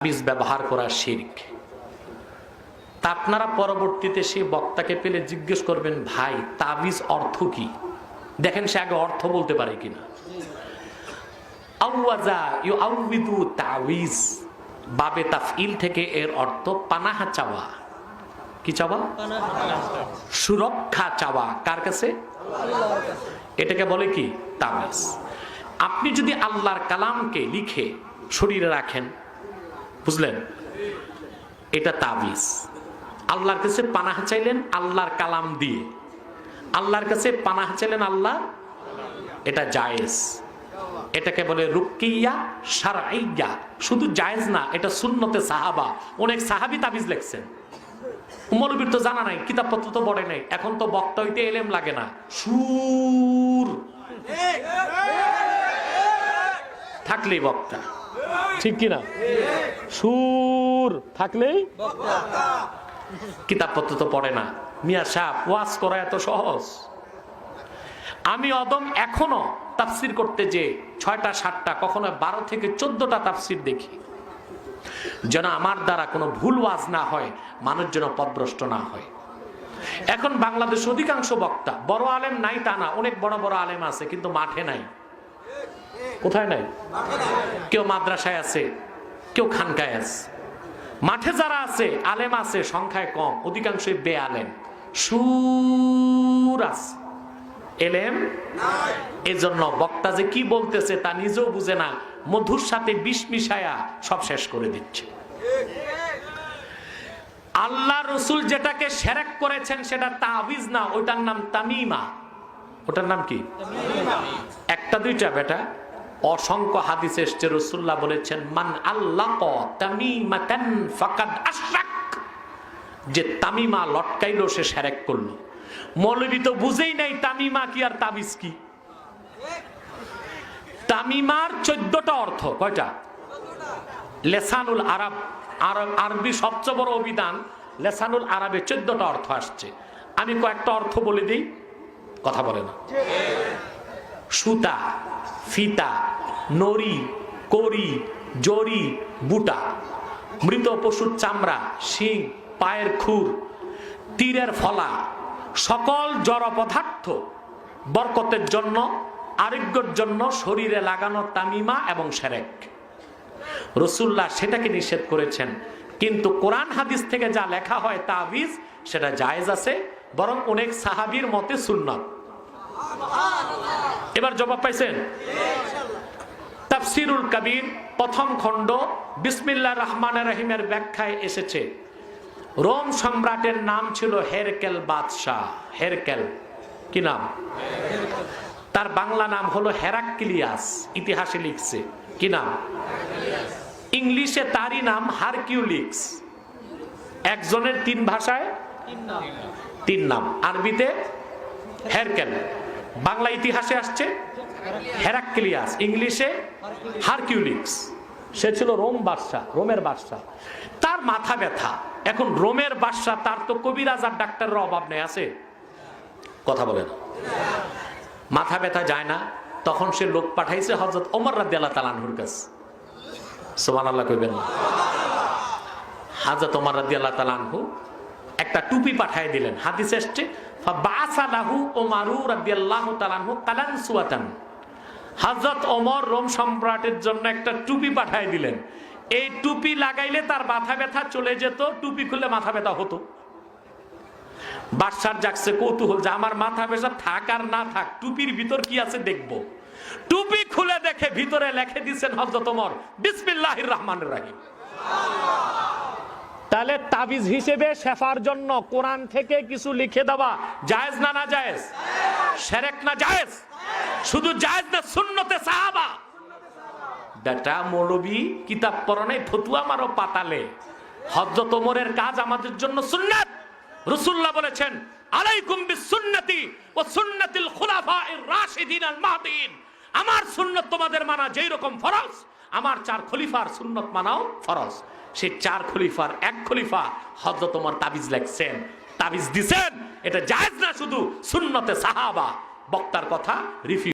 তাবিজ ব্যবহার করা শিরক। তা আপনারা পরবর্তীতে সেই বক্তাকে পেলে জিজ্ঞেস করবেন, ভাই তাবিজ অর্থ কি? দেখেন সে আগে অর্থ বলতে পারে কিনা। আওয়াজা ইউআউযু তাবিজ বাবে তাফইল থেকে এর অর্থ পানাহা চাওয়া। কি চাওয়া? সুরক্ষা চাওয়া। কার কাছে? এটাকে বলে কি? তাবিজ। আপনি যদি আল্লাহর কালামকে লিখে শরীরে রাখেন, বুঝলেন, এটা তাবিজ। আল্লাহর কাছে পানাহ চাইলেন আল্লাহর কালাম দিয়ে, আল্লাহর কাছে পানাহ চাইলেন আল্লাহ, এটা জায়েজ। এটাকে বলে রুকিয়া শারঈয়া। শুধু জায়েজ না, এটা সুন্নতে সাহাবা। অনেক সাহাবী তাবিজ লিখছেন। মৌলবীর তো জানা নাই, কিতাবপত্র তো পড়ে নাই, এখন তো বক্তা হইতে এলেম লাগে না, সুর থাকলেই বক্তা। ঠিক কিনা? সুর থাকলেই কিতাবপত্র তো পড়ে না। মিয়া সাহেব ওয়াজ করা এত সহজ? আমি অদম এখনো তাফসির করতে যে 6টা 7টা কখনো 12 থেকে 14টা তাফসির দেখি, যেন আমার দ্বারা কোনো ভুল ওয়াজ না হয়, মানুষ যেন পথভ্রষ্ট না হয়। এখন বাংলাদেশ অধিকাংশ বক্তা বড় আলেম নাই তা না, অনেক বড় বড় আলেম আছে, কিন্তু মাঠে নাই। কোথায় নাই? কেউ মাদ্রাসায় আছে, কেউ খানকায় আছে। মাঠে যারা আছে আলেম আছে সংখ্যায় কম, অধিকাংশই বেআলেম। সুর আছে, এলেম নাই। এজন্য বক্তা যে কি বলতেছে তা নিজেও বুঝে না, মধুর সাথে বিষ মিশায়া সব শেষ করে দিচ্ছে। আল্লাহ রসুল যেটাকে শিরক করেছেন সেটা তাবিজ না, ওটার নাম তামিমা। ওটার নাম কি? একটা দুইটা বেটা, অসংখ্য হাদিস এসেছে, রাসূলুল্লাহ বলেছেন মান আল্লাকা তামিমাতান ফাকাদ আশরাক। যে তামিমা লটকাইলো সে শিরক করলো। মৌলবী তো বুঝেই নাই তামিমা কি আর তাবিজ কি। তামিমার 14টা অর্থ। কয়টা? লেসানুল আরব, আরবি সবচেয়ে বড় অভিধান লেসানুল আরবে 14টা অর্থ আসছে। আমি কয়েকটা অর্থ বলে দিই, কথা বলে না। সুতা, ফিতা, নড়ি, কড়ি, জড়ি, বুটা, মৃত পশুর চামড়া, শিং, পায়ের খুর, তীরের ফলা, সকল জড় পদার্থ বরকতের জন্য, আরোগ্যের জন্য শরীরে লাগানো তামিমা এবং শিরক। রাসূলুল্লাহ সেটাকে নিষেধ করেছেন, কিন্তু কোরআন হাদিস থেকে যা লেখা হয় তাবিজ সেটা জায়েজ আছে, বরং অনেক সাহাবীর মতে সুন্নাত। এবার জবাব পাইছেন? তাফসিরুল কবির প্রথম খণ্ড বিসমিল্লাহির রহমানির রহিমের ব্যাখ্যায় এসেছে, রোম সম্রাটের নাম ছিল হেরকেল বাদশাহ। হেরকেল কি নাম? তার বাংলা নাম হলো হেরাক্লিয়াস। ইতিহাসে লিখছে কি নাম? ইংলিশে তারই নাম হারকিউলিস। একজনের 3 ভাষায় 3 নাম। আরবিতে হেরকেল, বাংলা ইতিহাসে আসছে হেরাক্লিয়াস, ইংলিশে হারকিউলিস। সে ছিল রোম বাদশাহ, রোমের বাদশাহ। তার মাথা ব্যথা। এখন রোমের বাদশাহ, তার তো কবিরাজ আর ডাক্তারের অভাব নেই, আছে? কথা বলেন। মাথা ব্যথা যায় না, তখন সে লোক পাঠাইছে হযরত ওমর রাদিয়াল্লাহু তাআলা আনহুর কাছে। সুবহানাল্লাহ কইবেন না? হযরত ওমর রাদিয়াল্লাহু তাআলা আনহু একটা টুপি পাঠিয়ে দিলেন। হাদিসে আসছে ফাবাসা লাহু ওমরু রাদিয়াল্লাহু তাআলা আনহু কালানসুয়াতান। হযরত ওমর রোম সম্রাটের জন্য একটা টুপি পাঠিয়ে দিলেন। এই টুপি লাগাইলে তার মাথা ব্যথা চলে যেত, টুপি খুলে মাথা ব্যথা হতো। বাদশার জাগছে কৌতূহল যে আমার মাথা ব্যথা থাক আর না থাক, টুপির ভিতর কি আছে দেখবো। টুপি খুলে দেখে ভিতরে লিখে দিয়েছেন হযরত ওমর বিসমিল্লাহির রহমানির রহিম। তাহলে তাবিজ হিসেবে শেফার জন্য কোরআন থেকে কিছু লিখে দেওয়া জায়েজ না? না জায়েজ? শিরক না জায়েজ? শুধু জায়েজ না, সুন্নতে সাহাবা। বেটা মৌলবী কিতাব পড়া নাই, ফতুয়া মারো পাতালে। হযরত ওমরের কাজ আমাদের জন্য সুন্নাত। রাসূলুল্লাহ বলেছেন আলাইকুম বিসুন্নতি ওয়া সুন্নাতিল খুলাফায়ে রাশিদিন আল মাহদিন। আমার সুন্নাত তোমাদের মানা যেই রকম ফরজ, আমার 4 খলিফার সুন্নাত মানাও ফরজ। সেই 4 খলিফার 1 খলিফা হযরত ওমর তাবিজ লিখছেন, তাবিজ দিবেন। এটা জায়েজ না, শুধু সুন্নতে সাহাবা। বক্তার কথা রিফিউ